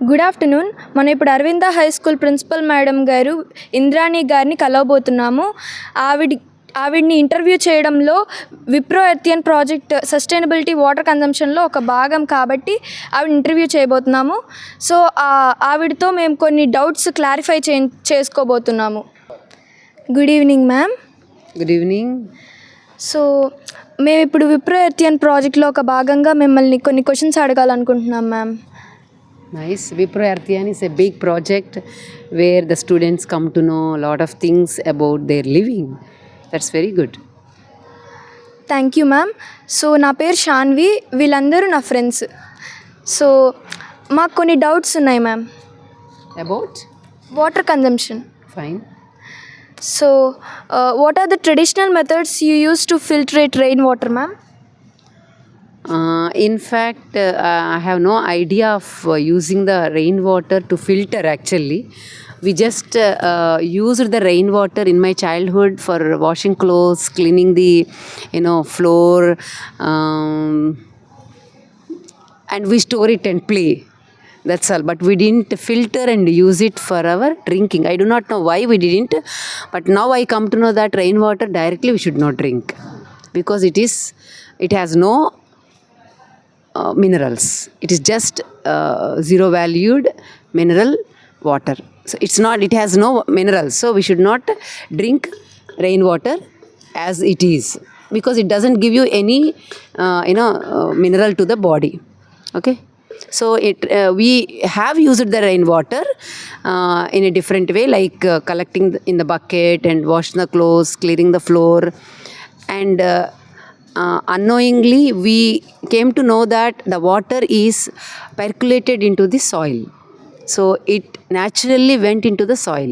Good afternoon. మనం ఇప్పుడు Aravinda high school principal madam గారు ఇంద్రాణి గారిని కలవబోతున్నాము. ఆవిడ్ని ఇంటర్వ్యూ చేయడంలో Wipro Earthian project sustainability water కన్జంప్షన్లో ఒక భాగం కాబట్టి ఆవిడ ఇంటర్వ్యూ చేయబోతున్నాము. సో ఆవిడతో మేము కొన్ని డౌట్స్ క్లారిఫై చేసుకోబోతున్నాము. Good evening ma'am. Good evening. So మేము ఇప్పుడు విప్రో ఎర్తియన్ ప్రాజెక్ట్లో ఒక భాగంగా మిమ్మల్ని కొన్ని క్వశ్చన్స్ అడగాలనుకుంటున్నాం ma'am. Nice. Wipro Earthian is a big project where the students come to know a lot of things about their living. That's very good. Thank you ma'am. So నా పేరు షాన్వి, వీళ్ళందరూ నా ఫ్రెండ్స్. సో మాకు కొన్ని doubts ఉన్నాయి ma'am. About? Water consumption. Fine. So what are the traditional methods you use to filterate rain water ma'am? In fact, I have no idea of using the rainwater to filter actually. We just used the rainwater in my childhood for washing clothes, cleaning the floor, and we store it and play. That's all. But we didn't filter and use it for our drinking. I do not know why we didn't. But now I come to know that rainwater directly we should not drink because it has no minerals. It is just zero valued mineral water. So it has no minerals. So we should not drink rainwater as it is because it doesn't give you any mineral to the body. Okay. So we have used the rainwater in a different way, like collecting in the bucket and washing the clothes, clearing the floor, and unknowingly we came to know that the water is percolated into the soil. So it naturally went into the soil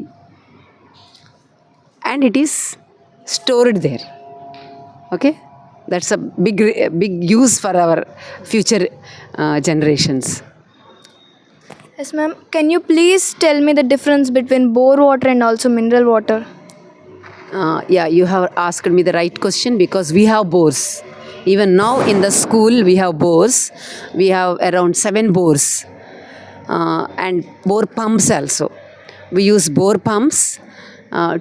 and it is stored there. Okay. That's a big use for our future generations. Yes ma'am. Can you please tell me the difference between bore water and also mineral water? Yeah, you have asked me the right question because we have bores. Even now in the school we have bores. We have around 7 bores and bore pumps also. We use bore pumps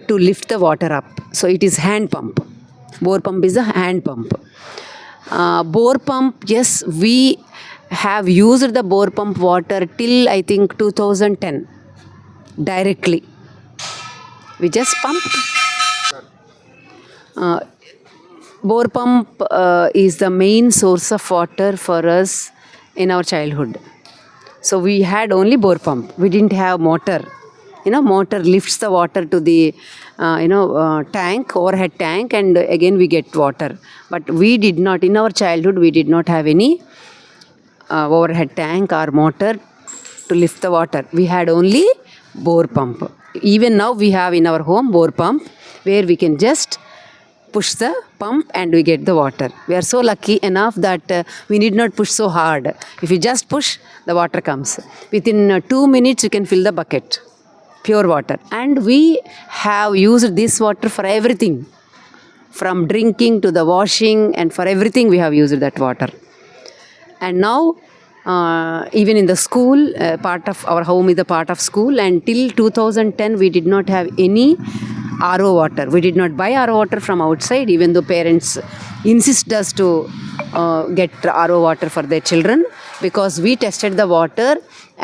to lift the water up. So it is hand pump. Bore pump is a hand pump. Bore pump, yes, we have used the bore pump water till I think 2010 directly. We just pumped. Bore pump is the main source of water for us in our childhood. So we had only bore pump. We didn't have motor. Motor lifts the water to the tank, overhead tank, and again we get water. But we did not, in our childhood, we did not have any overhead tank or motor to lift the water. We had only bore pump. Even now we have in our home bore pump where we can just push the pump and we get the water. We are so lucky enough that we need not push so hard. If you just push, the water comes. Within 2 minutes you can fill the bucket. Pure water. And we have used this water for everything. From drinking to the washing and for everything we have used that water. And now even in the school, part of our home is a part of school, and till 2010 we did not have any RO water. We did not buy RO water from outside, even though parents insist us to get RO water for their children, because we tested the water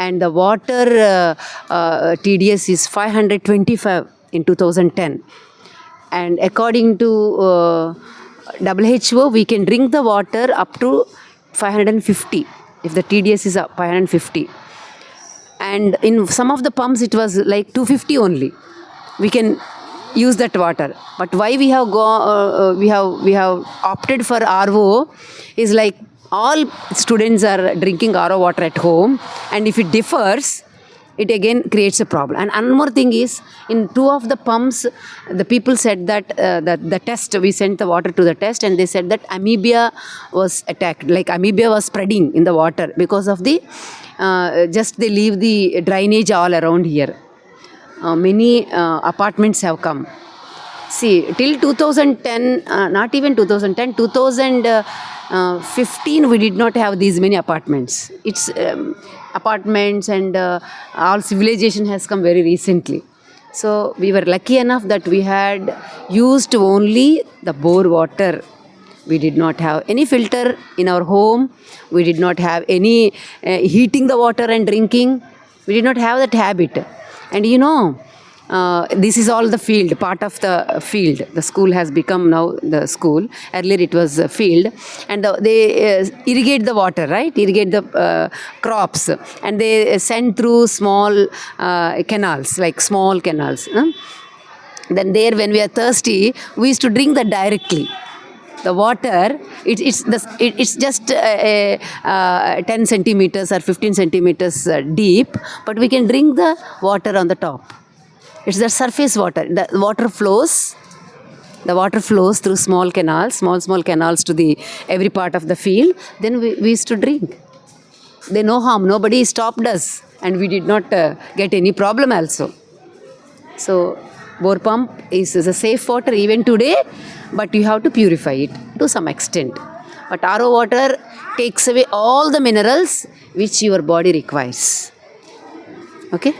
and the water TDS is 525 in 2010. And according to WHO, we can drink the water up to 550 if the TDS is 550. And in some of the pumps it was like 250 only. We can use that water. But why we have opted for RO is like all students are drinking RO water at home, and if it differs, it again creates a problem. And one more thing is, in 2 of the pumps, the people said that the test, we sent the water to the test, and they said that amoeba was attacked, like amoeba was spreading in the water because of the just they leave the drainage all around here. Many apartments have come. See, till 2010, not even 2010, 2015 we did not have these many apartments. It's apartments and all civilization has come very recently. So we were lucky enough that we had used only the bore water. We did not have any filter in our home. We did not have any heating the water and drinking. We did not have that habit. And this is all the field, part of the field. The school has become now the school. Earlier it was a field. And they irrigate the water, right? Irrigate the crops. And they send through small canals, like small canals. Then there, when we are thirsty, we used to drink that directly. The water, it's just 10 centimeters or 15 centimeters deep, but we can drink the water on the top. It's the surface water. The water flows through small canals to the every part of the field. Then we used to drink. They no harm. Nobody stopped us, and we did not get any problem also. So bore pump is a safe water even today, but you have to purify it to some extent. But RO water takes away all the minerals which your body requires. Okay?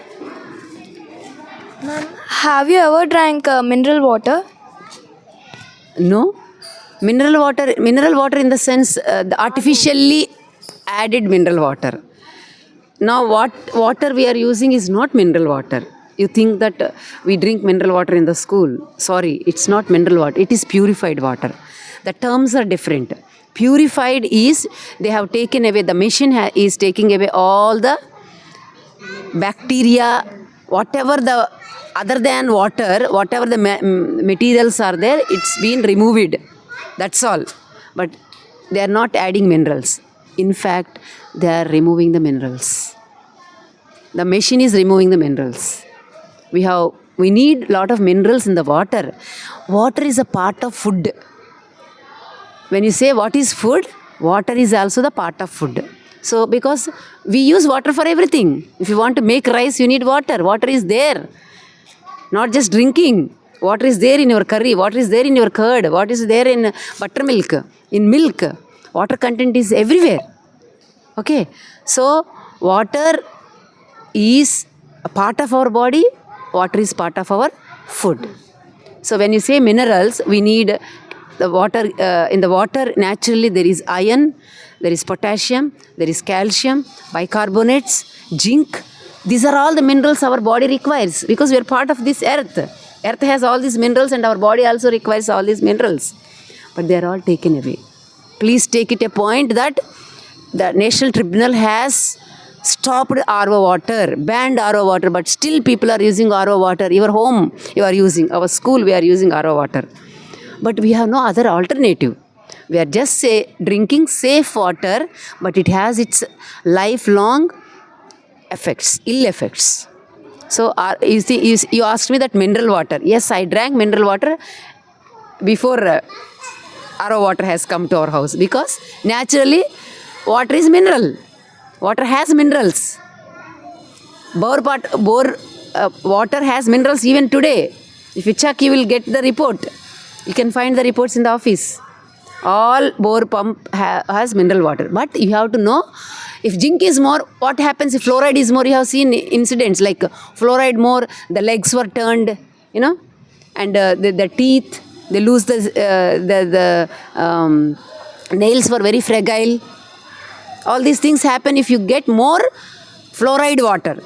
Ma'am, have you ever drank mineral water? No. Mineral water in the sense the artificially added mineral water. Now what water we are using is not mineral water. You think that we drink mineral water in the school. Sorry, it's not mineral water. It is purified water. The terms are different. Purified is, they have taken away, the machine is taking away all the bacteria, whatever the, other than water, whatever the materials are there, it's been removed. That's all. But they are not adding minerals. In fact, they are removing the minerals. The machine is removing the minerals. We need lot of minerals in the water. Water is a part of food. When you say what is food, water is also the part of food. So because we use water for everything. If you want to make rice, you need water. Water is there. Not just drinking. Water is there in your curry. Water is there in your curd. Water is there in buttermilk, in milk. Water content is everywhere. Okay. So water is a part of our body. Water is part of our food. So when you say minerals, we need the water. In the water, naturally there is iron, there is potassium, there is calcium, bicarbonates, zinc. These are all the minerals our body requires because we are part of this earth. Earth has all these minerals and our body also requires all these minerals. But they are all taken away. Please take it a point that the National Tribunal has stopped RO water, banned RO water, but still people are using RO water. Your home, you are using. Our school, we are using RO water. But we have no other alternative. We are just drinking safe water, but it has its lifelong effects, ill effects. So you asked me that mineral water. Yes, I drank mineral water before RO water has come to our house because naturally water is mineral. Water has minerals. Bore water has minerals even today. If you check, you will get the report. You can find the reports in the office. All bore pump has mineral water. But you have to know, if zinc is more, what happens if fluoride is more? You have seen incidents like fluoride more, the legs were turned, and the teeth, they lose the nails were very fragile. All these things happen if you get more fluoride water.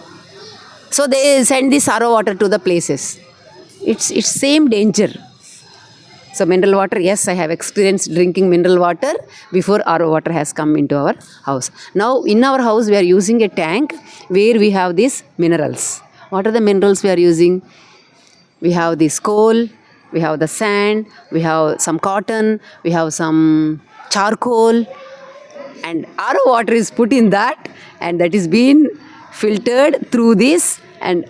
So they send this RO water to the places. It's same danger. So mineral water, yes, I have experienced drinking mineral water before RO water has come into our house. Now in our house we are using a tank where we have these minerals. What are the minerals we are using? We have this coal, we have the sand, we have some cotton, we have some charcoal, and RO water is put in that, and that is being filtered through this, and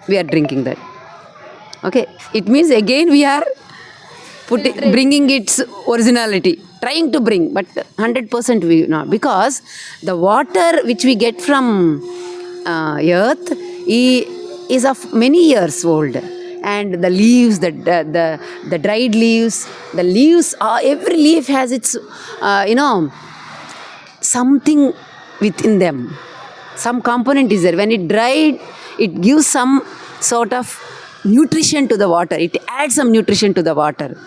we are drinking that. Okay, it means again we are bringing its originality, trying to bring, but 100% we not, because the water which we get from earth is of many years old, and the leaves, the dried leaves, the leaves are, every leaf has its something within them. Some component is there. When it dried, it gives some sort of nutrition to the water. It adds some nutrition to the water.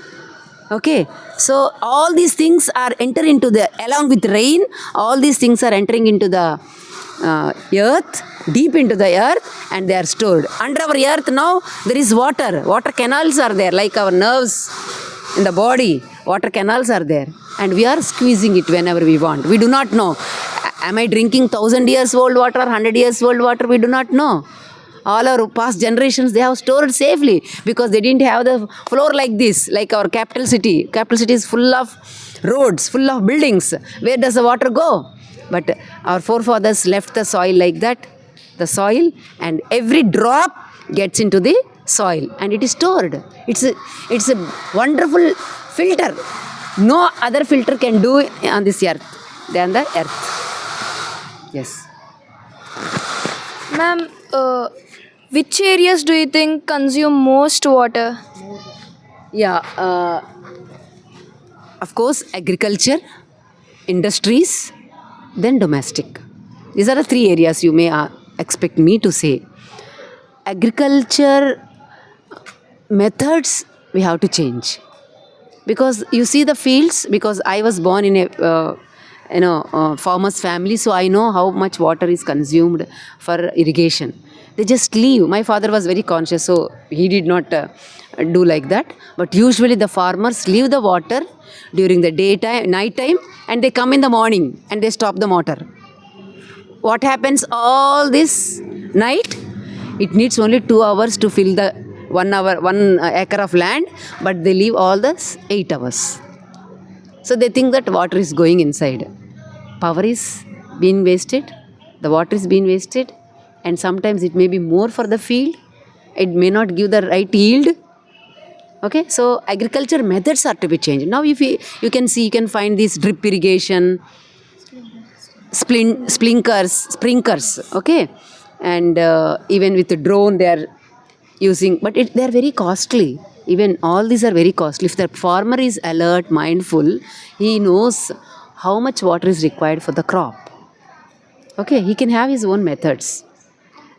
Okay, so all these things are enter into the, along with rain, all these things are entering into the earth, deep into the earth, and they are stored. Under our earth now, there is water. Water canals are there, like our nerves in the body. Water canals are there. And we are squeezing it whenever we want. We do not know. Am I drinking 1,000 years old water, 100 years old water? We do not know. All our past generations, they have stored safely because they didn't have the floor like this, like our capital city. Capital city is full of roads, full of buildings. Where does the water go? But our forefathers left the soil like that, the soil, and every drop gets into the soil and it is stored. It's a wonderful filter. No other filter can do on this earth than the earth. Yes. Ma'am, which areas do you think consume most water? Yeah, of course, agriculture, industries, then domestic. These are the three areas you may expect me to say. Agriculture methods we have to change because you see the fields. Because I was born in a farmer's family, so I know how much water is consumed for irrigation. They just leave. My father was very conscious, so he did not do like that. But usually the farmers leave the water during the daytime, night time, and they come in the morning and they stop the motor. What happens all this night? It needs only 2 hours to fill the 1 acre of land, but they leave all the 8 hours. So they think that water is going inside. Power is being wasted, the water is being wasted, and sometimes it may be more for the field. It may not give the right yield. Okay, so agriculture methods are to be changed. Now if you can see, you can find this drip irrigation, sprinklers, okay, and even with the drone they are using, but they are very costly. Even all these are very costly. If the farmer is alert, mindful, he knows how much water is required for the crop. Okay, he can have his own methods.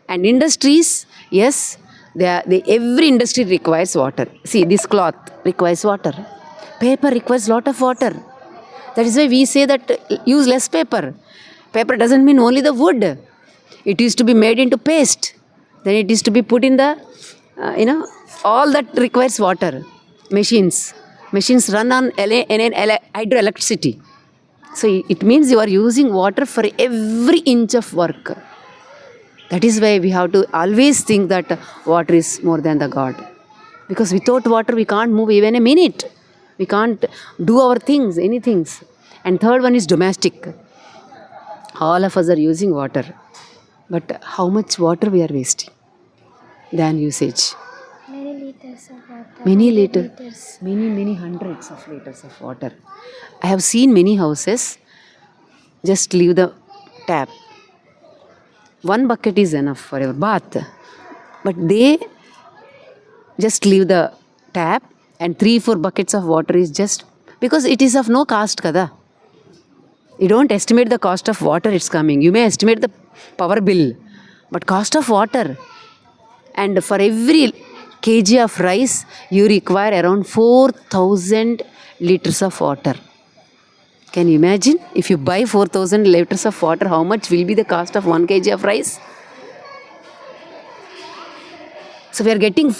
And industries, yes, every industry requires water. See, this cloth requires water. Paper requires lot of water. That is why we say that use less paper. Paper doesn't mean only the wood. It is to be made into paste. Then it is to be put in the, all that requires water. Machines run on hydroelectricity. So it means you are using water for every inch of work. That is why we have to always think that water is more than the God. Because without water, we can't move even a minute. We can't do our things, anything. And third one is domestic. All of us are using water. But how much water we are wasting than usage? Many liters of water. Many hundreds of liters of water. I have seen many houses just leave the tap. 1 bucket is enough for your bath. But they just leave the tap and 3-4 buckets of water is just because it is of no cost, kada. You don't estimate the cost of water it's coming. You may estimate the power bill, but cost of water. And for every kg of rice, you require around 4,000 liters of water. Can you imagine? If you buy 4,000 liters of water, how much will be the cost of 1 kg of rice? So we are getting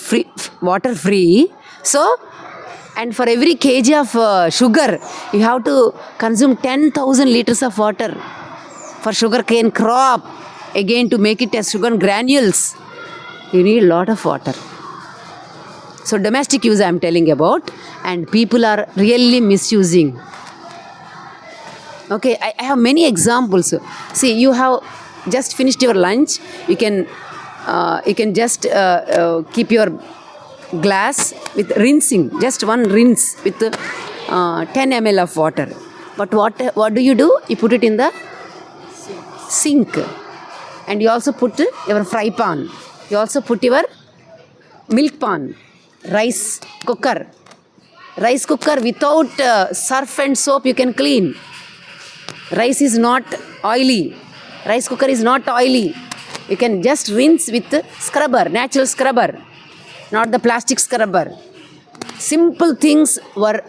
water free. So, and for every kg of sugar, you have to consume 10,000 liters of water for sugarcane crop. Again, to make it as sugar granules, you need a lot of water. So domestic use I am telling about, and people are really misusing. Okay, I have many examples. See, you have just finished your lunch. You can just keep your glass with rinsing, just one rinse with 10 ml of water. But what do? You put it in the sink, and you also put your fry pan. You also put your milk pan, rice cooker. Rice cooker without surf and soap you can clean. Rice is not oily. Rice cooker is not oily. You can just rinse with scrubber, natural scrubber, not the plastic scrubber. Simple things were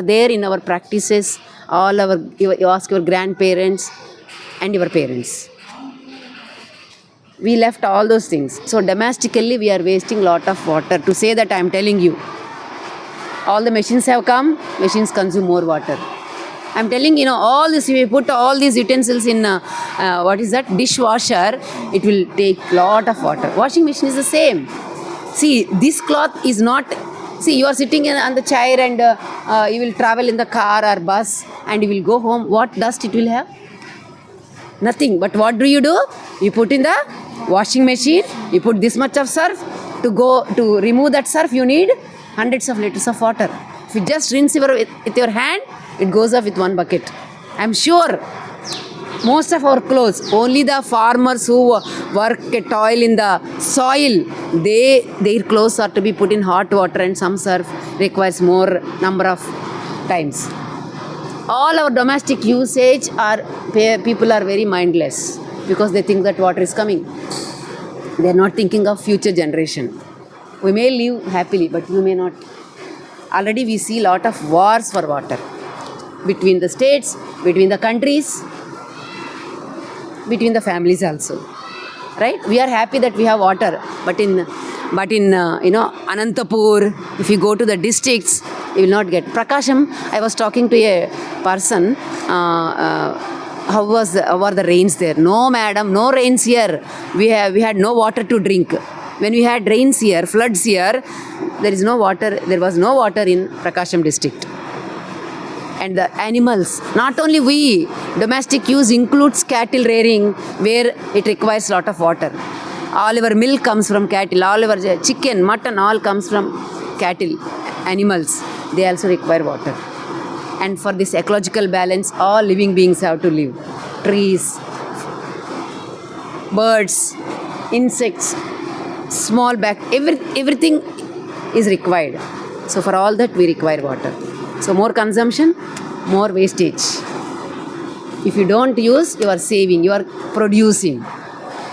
there in our practices. You ask your grandparents and your parents. We left all those things. So domestically we are wasting lot of water. To say that I am telling you, all the machines have come, machines consume more water. I'm telling all this, if you put all these utensils in dishwasher, it will take lot of water. Washing machine is the same. See, this cloth is not, see, you are sitting on the chair and you will travel in the car or bus and you will go home. What dust it will have? Nothing. But what do? You put in the washing machine, you put this much of surf. To remove that surf, you need hundreds of liters of water. If you just rinse with your hand, it goes off with one bucket. I'm sure most of our clothes, only the farmers who work toil in the soil, their clothes are to be put in hot water, and some surf requires more number of times. All our domestic usage people are very mindless because they think that water is coming. They are not thinking of future generation. We may live happily, but you may not. Already we see lot of wars for water between the states, between the countries, between the families also. Right? We are happy that we have water, but in Anantapur, if you go to the districts, you will not get. Prakasham, I was talking to a person. How were the rains there? No, madam, no rains here. We had no water to drink. When we had rains here, floods here, there is no water. There was no water in Prakasham district. And the animals, not only we, domestic use includes cattle rearing, where it requires lot of water. All our milk comes from cattle. All our chicken, mutton, all comes from cattle. Animals, they also require water. And for this ecological balance, all living beings have to live. Trees, birds, insects, small everything is required. So for all that we require water. So more consumption, more wastage. If you don't use, you are saving, you are producing.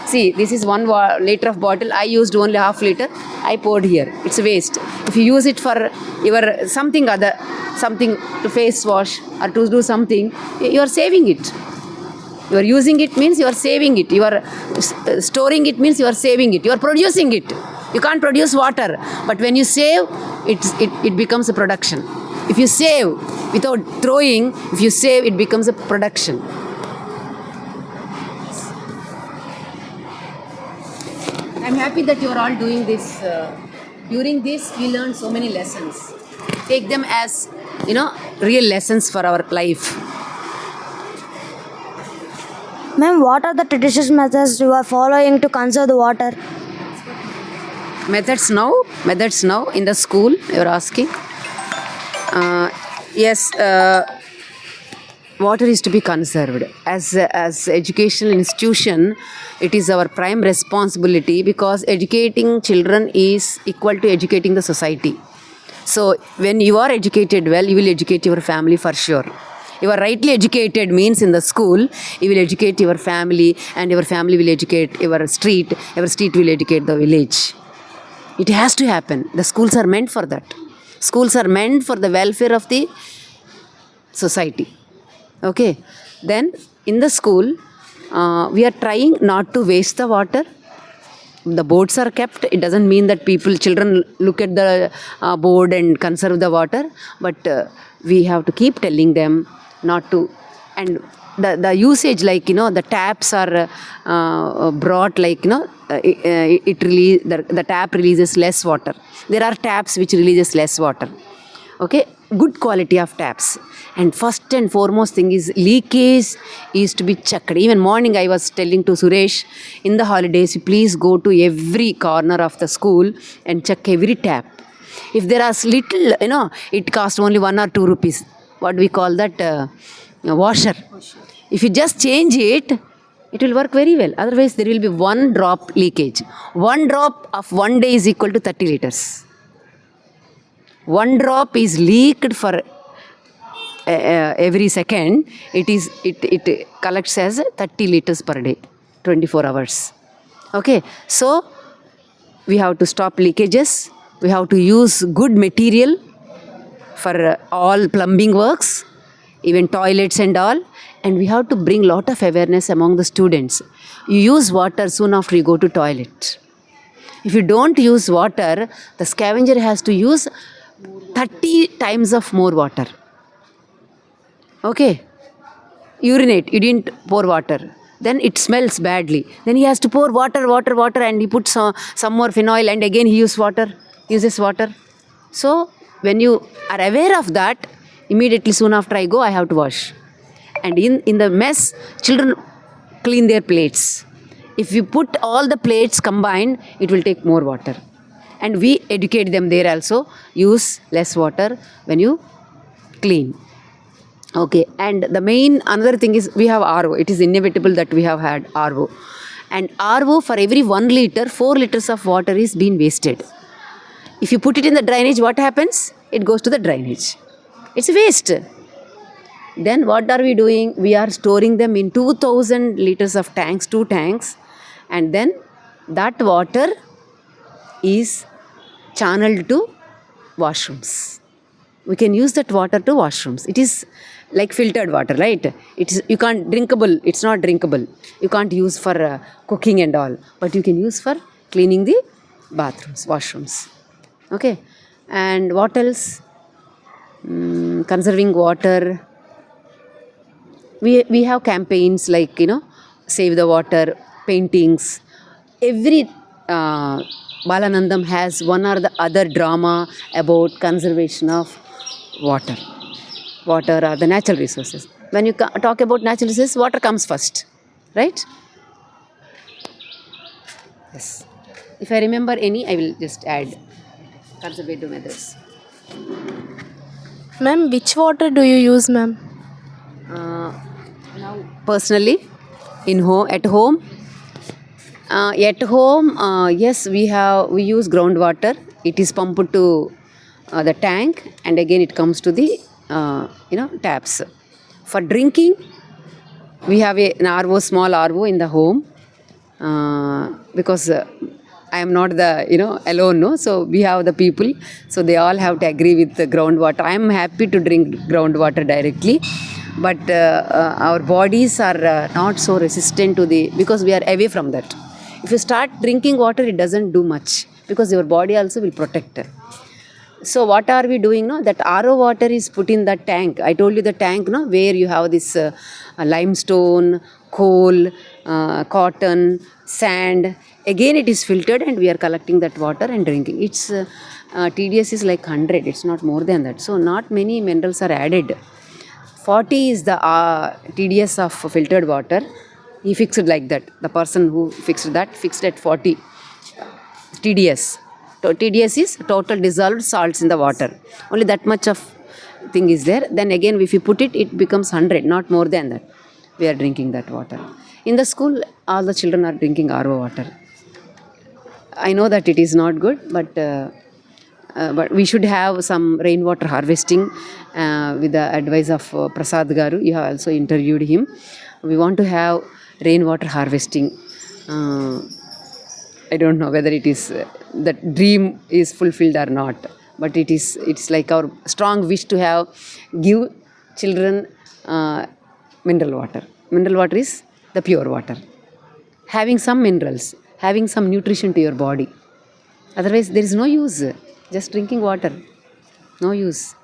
See, this is 1 liter of bottle. I used only half liter. I poured here. It's a waste. If you use it for your something to face wash or to do something, you are saving it. You are using it means you are saving it. You are storing it means you are saving it. You are producing it. You can't produce water. But when you save, it becomes a production. If you save without throwing, if you save, it becomes a production. I'm happy that you are all doing this. During this, we learned so many lessons. Take them as, real lessons for our life. Ma'am, what are the traditional methods you are following to conserve the water? Methods now in the school, you are asking. Yes, water is to be conserved. As educational institution, it is our prime responsibility, because educating children is equal to educating the society. So when you are educated well, you will educate your family for sure. You are rightly educated means in the school, you will educate your family, and your family will educate your street will educate the village. It has to happen. The schools are meant for that. Schools are meant for the welfare of the society. Okay. Then in the school, we are trying not to waste the water. The boards are kept. It doesn't mean that children look at the board and conserve the water, but we have to keep telling them not to. And the usage, the taps are brought, the tap releases less water. There are taps which releases less water. Okay, good quality of taps. And first and foremost thing is leakage is to be checked. Even morning I was telling to Suresh, in the holidays, please go to every corner of the school and check every tap. If there are little, it costs only 1 or 2 rupees. What we call that washer. If you just change it, it will work very well. Otherwise, there will be 1 drop leakage. 1 drop of 1 day is equal to 30 liters. 1 drop is leaked for every second, it collects as 30 liters per day, 24 hours. Okay, so we have to stop leakages. We have to use good material for all plumbing works, even toilets and all. And we have to bring lot of awareness among the students. You use water soon after you go to toilet. If you don't use water, the scavenger has to use 30 times of more water. Okay, urinate, you didn't pour water, then it smells badly. Then he has to pour water, and he puts some more phenol, and again he uses water. So when you are aware of that, immediately soon after I go, I have to wash. And in the mess, children clean their plates. If you put all the plates combined, it will take more water. And we educate them there also, use less water when you clean. Okay, and the main another thing is we have RO. It is inevitable that we have had RO. And RO, for every 1 liter, 4 liters of water is being wasted. If you put it in the drainage, what happens? It goes to the drainage. It's waste. Then what are we doing? We are storing them in 2000 liters of tanks, 2 tanks. And then that water is channeled to washrooms. We can use that water to washrooms. It is like filtered water, right? You can't drinkable. It's not drinkable. You can't use for cooking and all. But you can use for cleaning the bathrooms, washrooms. Okay. And what else? Conserving water. We have campaigns like, Save the Water, paintings. Every Balanandam has one or the other drama about conservation of water. Water are the natural resources. When you talk about natural resources, water comes first, right? Yes. If I remember any, I will just add conservative methods. Ma'am, which water do you use, ma'am? Now, personally, at home, yes, we use groundwater. It is pumped to the tank, and again it comes to the taps. For drinking, we have an RO, small RO in the home, because I am not the alone, no. So we have the people, so they all have to agree with the groundwater. I am happy to drink groundwater directly, but our bodies are not so resistant to because we are away from that. If you start drinking water, it doesn't do much because your body also will protect. So what are we doing? No, that RO water is put in the tank. I told you the tank, no, where you have this limestone, coal, cotton, sand. Again, it is filtered, and we are collecting that water and drinking. Its TDS is like 100. It's not more than that. So not many minerals are added. 40 is the TDS of filtered water. He fixed like that. The person who fixed at 40 TDS. TDS is total dissolved salts in the water. Only that much of thing is there. Then again, if you put it, it becomes 100, not more than that. We are drinking that water. In the school, all the children are drinking RO water. I know that it is not good, but we should have some rainwater harvesting with the advice of Prasad Garu. You have also interviewed him. We want to have rainwater harvesting. I don't know whether it is that dream is fulfilled or not, but it's like our strong wish to give children mineral water. Mineral water is the pure water. Having some minerals, having some nutrition to your body. Otherwise, there is no use. Just drinking water, no use.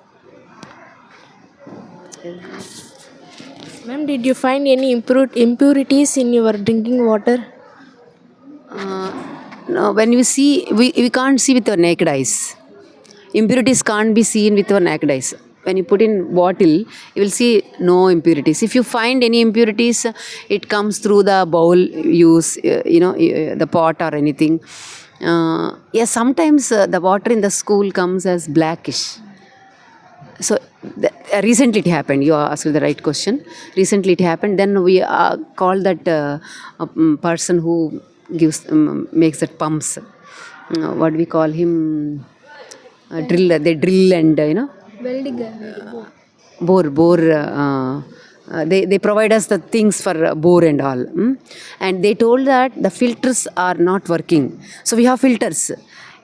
Ma'am, did you find any impurities in your drinking water? No, when you see, we can't see with our naked eyes. Impurities can't be seen with our naked eyes. When you put in bottle, you will see no impurities. If you find any impurities, it comes through the bowl use, the pot or anything. Yes, sometimes the water in the school comes as blackish. So recently it happened. You asked the right question. Recently it happened. Then we called that person who makes that pumps. What do we call him? Drill. They drill and Weldiger. They provide us the things for bore and all. And they told that the filters are not working. So we have filters.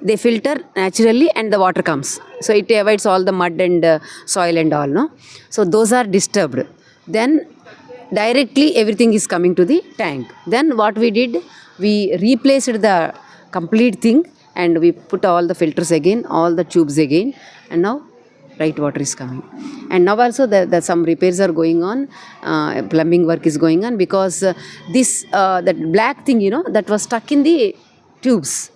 They filter naturally and the water comes. So it avoids all the mud and soil and all. No? So those are disturbed. Then directly everything is coming to the tank. Then what we did, we replaced the complete thing and we put all the filters again, all the tubes again, and now right water is coming. And now also the some repairs are going on, plumbing work is going on, because that black thing, that was stuck in the tubes.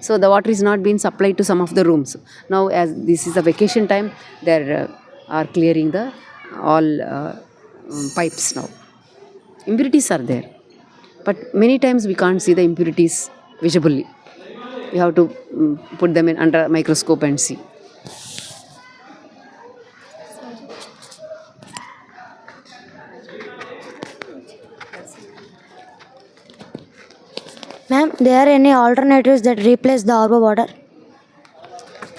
So the water is not being supplied to some of the rooms. Now as this is a vacation time, they are clearing the all pipes now. Impurities are there, but many times we can't see the impurities visibly. We have to put them in under microscope and see. Ma'am, there are any alternatives that replace the RO water?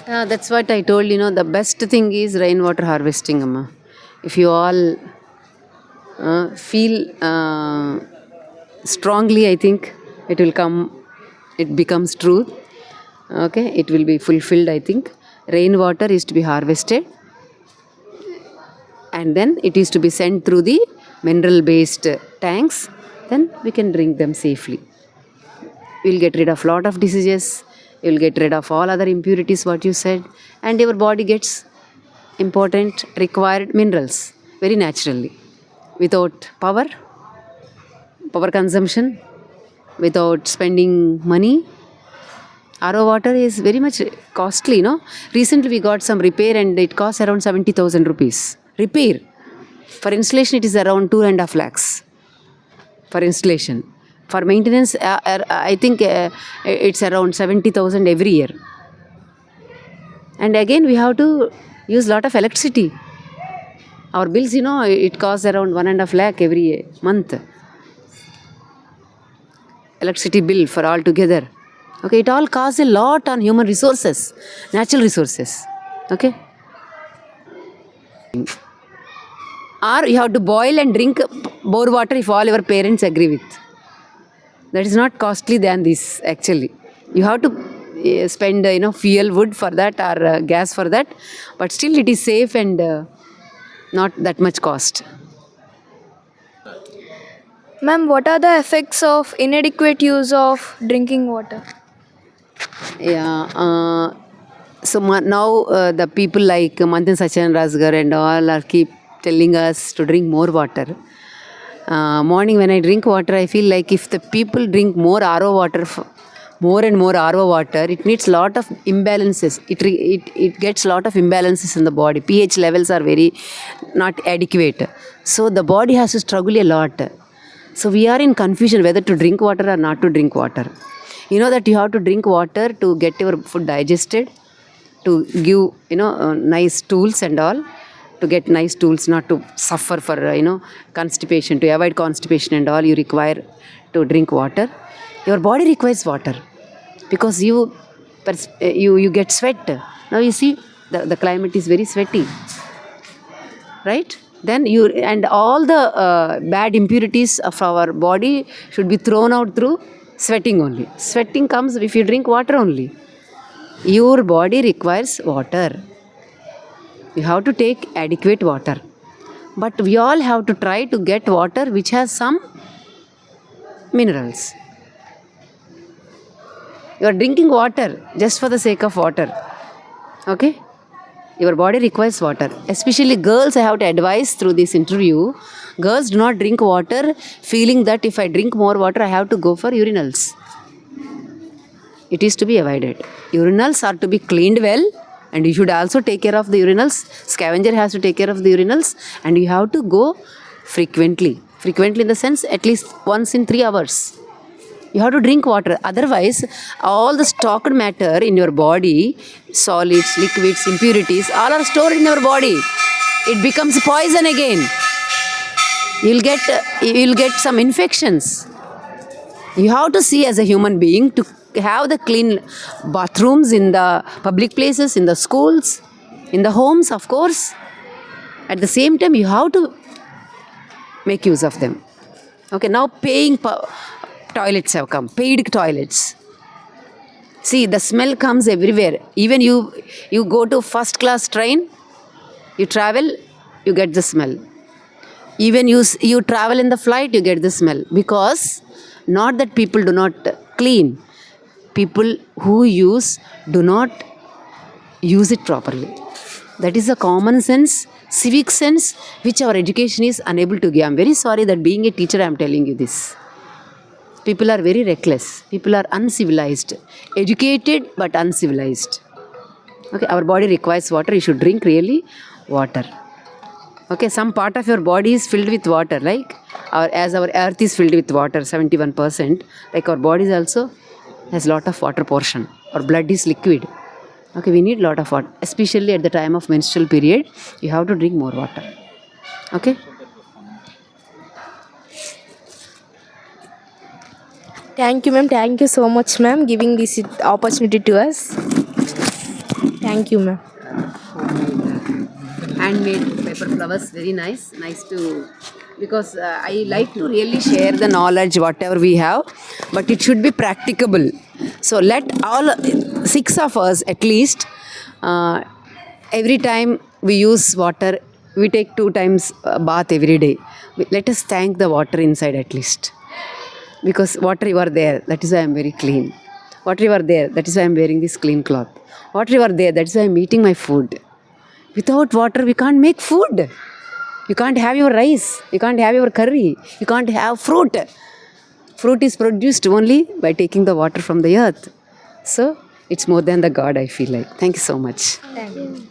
That's what I told, the best thing is rainwater harvesting, Amma. If you all feel strongly, I think it becomes truth. Okay, it will be fulfilled, I think. Rainwater is to be harvested and then it is to be sent through the mineral based tanks. Then we can drink them safely. We'll get rid of lot of diseases. You'll get rid of all other impurities, what you said, and your body gets important required minerals very naturally, without power consumption, without spending money. RO water is very much costly, Recently we got some repair and it costs around 70,000 rupees. Repair. For installation it is around 2.5 lakhs for installation. For maintenance, I think it's around 70,000 every year. And again, we have to use lot of electricity. Our bills, it costs around 1.5 lakh every month. Electricity bill for all together. Okay, it all costs a lot on human resources, natural resources. Okay. Or you have to boil and drink bore water if all your parents agree with. That is not costly than this actually. You have to spend fuel, wood for that or gas for that, but still it is safe and not that much cost. Ma'am, what are the effects of inadequate use of drinking water? Yeah. So now the people like Manthan Sachin Rasgar and all are keep telling us to drink more water. Morning when I drink water, I feel like if the people drink more RO water, more and more RO water, it needs lot of imbalances. It gets lot of imbalances in the body. pH levels are very not adequate. So the body has to struggle a lot. So we are in confusion whether to drink water or not to drink water. You know that you have to drink water to get your food digested, to give nice stools and all. To get nice stools, not to suffer for constipation, to avoid constipation and all, you require to drink water. Your body requires water because you get sweat. Now you see the climate is very sweaty, right? Then and all the bad impurities of our body should be thrown out through sweating only. Sweating comes if you drink water only. Your body requires water. You have to take adequate water. But we all have to try to get water which has some minerals. You are drinking water just for the sake of water. Okay? Your body requires water. Especially girls, I have to advise through this interview. Girls do not drink water feeling that if I drink more water, I have to go for urinals. It is to be avoided. Urinals are to be cleaned well. And you should also take care of the urinals. Scavenger has to take care of the urinals. And you have to go frequently. Frequently in the sense at least once in 3 hours. You have to drink water. Otherwise, all the stocked matter in your body, solids, liquids, impurities, all are stored in your body. It becomes poison again. You'll get some infections. You have to see as a human being to have the clean bathrooms in the public places, in the schools, in the homes, of course. At the same time, you have to make use of them. Okay, now paying toilets have come, paid toilets. See, the smell comes everywhere. Even you go to first class train, you travel, you get the smell. Even you travel in the flight, you get the smell. Because not that people do not clean. People who use do not use it properly. That is a common sense, civic sense, which our education is unable to give. I'm very sorry that being a teacher, I'm telling you this. People are very reckless. People are uncivilized. Educated but uncivilized. Okay, our body requires water. You should drink really water. Okay, some part of your body is filled with water, like as our earth is filled with water, 71%, like our body is also has lot of water portion. Our blood is liquid. Okay, we need lot of water, especially at the time of menstrual period. You have to drink more water. Okay. Thank you, ma'am. Thank you so much, ma'am, giving this opportunity to us. Thank you, ma'am. Handmade paper flowers, very nice to, because I like to really share the knowledge whatever we have, but it should be practicable. So let all 6 of us at least, every time we use water, we take 2 times bath every day. Let us thank the water inside at least, because water you are there, that is why I am very clean. Water you are there, that is why I am wearing this clean cloth. Water you are there, that is why I am eating my food. Without water, we can't make food. You can't have your rice. You can't have your curry. You can't have fruit. Fruit is produced only by taking the water from the earth. So, it's more than the God, I feel like. Thank you so much. Thank you.